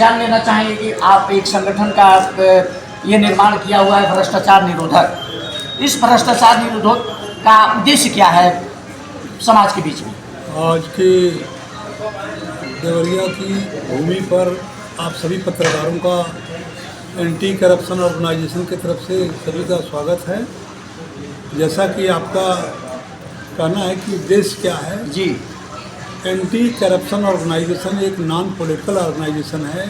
जान लेना चाहेंगे कि आप एक संगठन का ये निर्माण किया हुआ है भ्रष्टाचार निरोधक। इस भ्रष्टाचार निरोधक का उद्देश्य क्या है समाज के बीच में? आज के देवरिया की भूमि पर आप सभी पत्रकारों का एंटी करप्शन ऑर्गेनाइजेशन की तरफ से सभी का स्वागत है। जैसा कि आपका कहना है कि उद्देश्य क्या है जी, एंटी करप्शन ऑर्गेनाइजेशन एक नॉन पॉलिटिकल ऑर्गेनाइजेशन है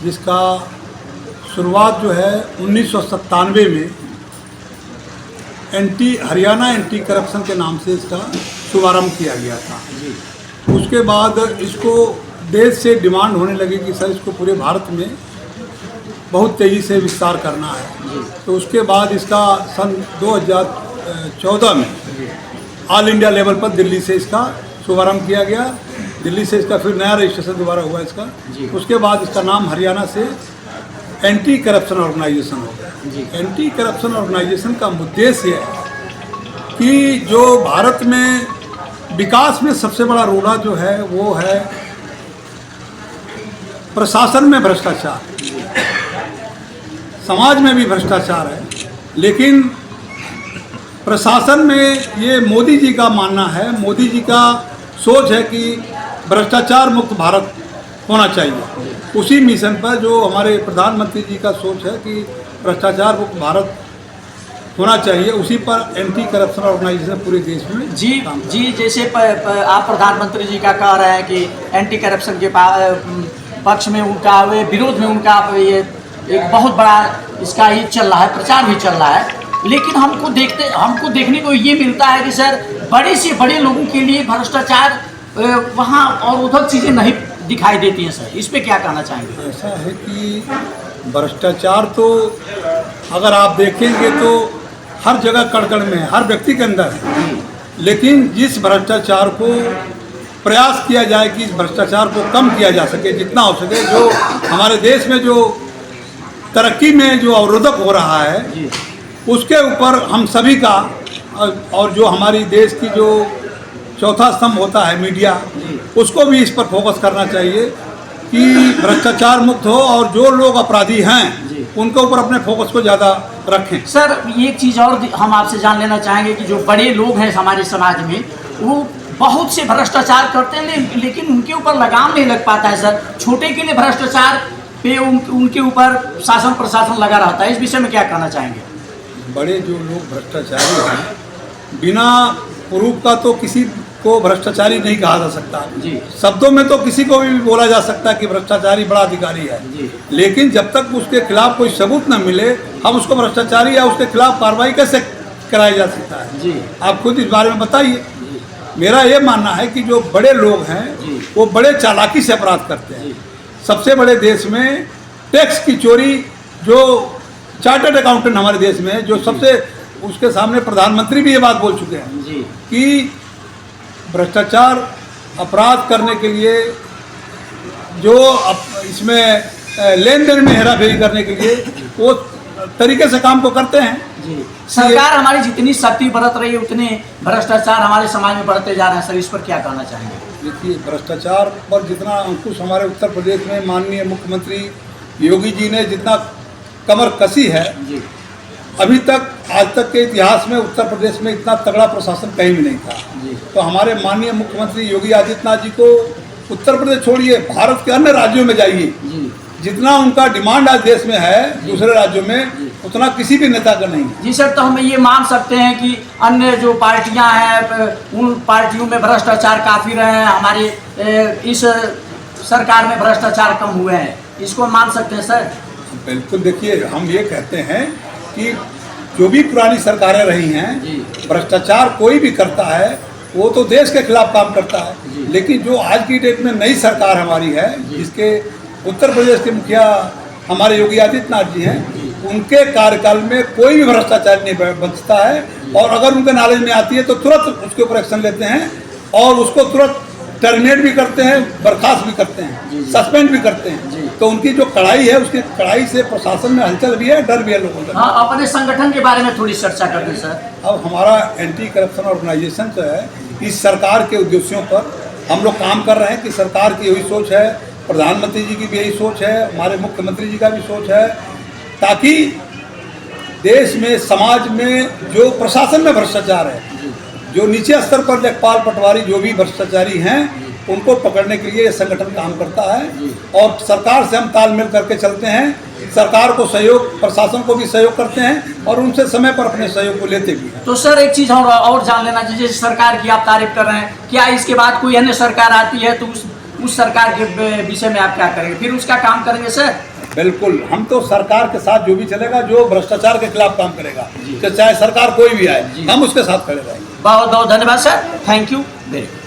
जिसका शुरुआत जो है 1997 में हरियाणा एंटी करप्शन के नाम से इसका शुभारंभ किया गया था। उसके बाद इसको देश से डिमांड होने लगी कि सर इसको पूरे भारत में बहुत तेज़ी से विस्तार करना है। तो उसके बाद इसका सन 2014 में ऑल इंडिया लेवल पर दिल्ली से इसका शुभारंभ किया गया। दिल्ली से इसका फिर नया रजिस्ट्रेशन दोबारा हुआ इसका। उसके बाद इसका नाम हरियाणा से एंटी करप्शन ऑर्गेनाइजेशन हो गया। एंटी करप्शन ऑर्गेनाइजेशन का उद्देश्य है कि जो भारत में विकास में सबसे बड़ा रोड़ा जो है वो है प्रशासन में भ्रष्टाचार, समाज में भी भ्रष्टाचार है, लेकिन प्रशासन में ये मोदी जी का मानना है, मोदी जी का सोच है कि भ्रष्टाचार मुक्त भारत होना चाहिए। उसी मिशन पर जो हमारे प्रधानमंत्री जी का सोच है कि भ्रष्टाचार मुक्त भारत होना चाहिए, उसी पर एंटी करप्शन ऑर्गेनाइजेशन पूरे देश में जी जैसे आप प्रधानमंत्री जी का कह रहे हैं कि एंटी करप्शन के पक्ष में उनका विरोध में उनका ये एक बहुत बड़ा इसका ही चल रहा है, प्रचार भी चल रहा है। लेकिन हमको देखने को ये मिलता है कि सर बड़े से बड़े लोगों के लिए भ्रष्टाचार वहाँ और उधर चीज़ें नहीं दिखाई देती हैं। सर इस पे क्या कहना चाहेंगे? ऐसा है कि भ्रष्टाचार तो अगर आप देखेंगे तो हर जगह कण-कण में है, हर व्यक्ति के अंदर है। लेकिन जिस भ्रष्टाचार को प्रयास किया जाए कि इस भ्रष्टाचार को कम किया जा सके जितना हो सके, जो हमारे देश में जो तरक्की में जो अवरोधक हो रहा है उसके ऊपर हम सभी का और जो हमारी देश की जो चौथा स्तंभ होता है मीडिया, उसको भी इस पर फोकस करना चाहिए कि भ्रष्टाचार मुक्त हो और जो लोग अपराधी हैं उनके ऊपर अपने फोकस को ज़्यादा रखें। सर एक चीज़ और हम आपसे जान लेना चाहेंगे कि जो बड़े लोग हैं हमारे समाज में वो बहुत से भ्रष्टाचार करते हैं लेकिन उनके ऊपर लगाम नहीं लग पाता है। सर छोटे के लिए भ्रष्टाचार पे उनके ऊपर शासन प्रशासन लगा रहता है। इस विषय में क्या कहना चाहेंगे? बड़े जो लोग भ्रष्टाचारी हैं बिना प्रूफ का तो किसी को भ्रष्टाचारी नहीं कहा जा सकता जी। शब्दों में तो किसी को भी बोला जा सकता है कि भ्रष्टाचारी बड़ा अधिकारी है जी। लेकिन जब तक उसके खिलाफ कोई सबूत न मिले हम उसको भ्रष्टाचारी या उसके खिलाफ कार्रवाई कैसे कराई जा सकता है जी। आप खुद इस बारे में बताइए। मेरा ये मानना है कि जो बड़े लोग हैं वो बड़े चालाकी से अपराध करते हैं। सबसे बड़े देश में टैक्स की चोरी, जो चार्टर्ड अकाउंटेंट हमारे देश में जो सबसे उसके सामने प्रधानमंत्री भी ये बात बोल चुके हैं कि भ्रष्टाचार अपराध करने के लिए जो इसमें लेन देन में हेराफेरी करने के लिए वो तरीके से काम को करते हैं। सरकार हमारी जितनी सख्ती बरत रही है उतने भ्रष्टाचार हमारे समाज में बढ़ते जा रहे हैं। सर इस पर क्या कहना चाहेंगे? देखिए भ्रष्टाचार पर जितना अंकुश हमारे उत्तर प्रदेश में माननीय मुख्यमंत्री योगी जी ने जितना कमर कसी है अभी तक आज तक के इतिहास में उत्तर प्रदेश में इतना तगड़ा प्रशासन कहीं भी नहीं था। तो हमारे माननीय मुख्यमंत्री योगी आदित्यनाथ जी को उत्तर प्रदेश छोड़िए भारत के अन्य राज्यों में जाइए, जितना उनका डिमांड आज देश में है दूसरे राज्यों में उतना किसी भी नेता का नहीं है। जी सर, तो हम ये मान सकते हैं कि अन्य जो पार्टियां हैं उन पार्टियों में भ्रष्टाचार काफ़ी रहे हैं, हमारे इस सरकार में भ्रष्टाचार कम हुए हैं, इसको मान सकते हैं सर? बिल्कुल। देखिए हम ये कहते हैं कि जो भी पुरानी सरकारें रही हैं भ्रष्टाचार कोई भी करता है वो तो देश के खिलाफ काम करता है, लेकिन जो आज की डेट में नई सरकार हमारी है जिसके उत्तर प्रदेश के मुखिया हमारे योगी आदित्यनाथ जी हैं, उनके कार्यकाल में कोई भी भ्रष्टाचार नहीं बचता है और अगर उनके नॉलेज में आती है तो तुरंत उसके ऊपर एक्शन लेते हैं और उसको तुरंत टर्मिनेट भी करते हैं, बर्खास्त भी करते हैं, सस्पेंड भी करते हैं। तो उनकी जो कड़ाई है उसकी कड़ाई से प्रशासन में हलचल भी है, डर भी है लोगों का। हाँ, अपने संगठन के बारे में थोड़ी चर्चा कर दें सर। अब हमारा एंटी करप्शन ऑर्गेनाइजेशन जो है इस सरकार के उद्देश्यों पर हम लोग काम कर रहे हैं कि सरकार की यही सोच है प्रधानमंत्री जी की भी यही सोच है, हमारे मुख्यमंत्री जी का भी सोच है, ताकि देश में, समाज में जो प्रशासन में भ्रष्टाचार है, जो नीचे स्तर पर लेखपाल पटवारी जो भी भ्रष्टाचारी हैं, उनको पकड़ने के लिए ये संगठन काम करता है। और सरकार से हम तालमेल करके चलते हैं, सरकार को सहयोग, प्रशासन को भी सहयोग करते हैं और उनसे समय पर अपने सहयोग को लेते भी हैं। तो सर एक चीज़ और जान लेना चाहिए, जैसे सरकार की आप तारीफ कर रहे हैं, क्या इसके बाद कोई अन्य सरकार आती है तो उस सरकार के विषय में आप क्या करेंगे, फिर उसका काम करेंगे सर? बिल्कुल, हम तो सरकार के साथ जो भी चलेगा, जो भ्रष्टाचार के खिलाफ काम करेगा, चाहे सरकार कोई भी आए, हम उसके साथ खड़े रहेंगे। बहुत बहुत धन्यवाद sir, thank you very much.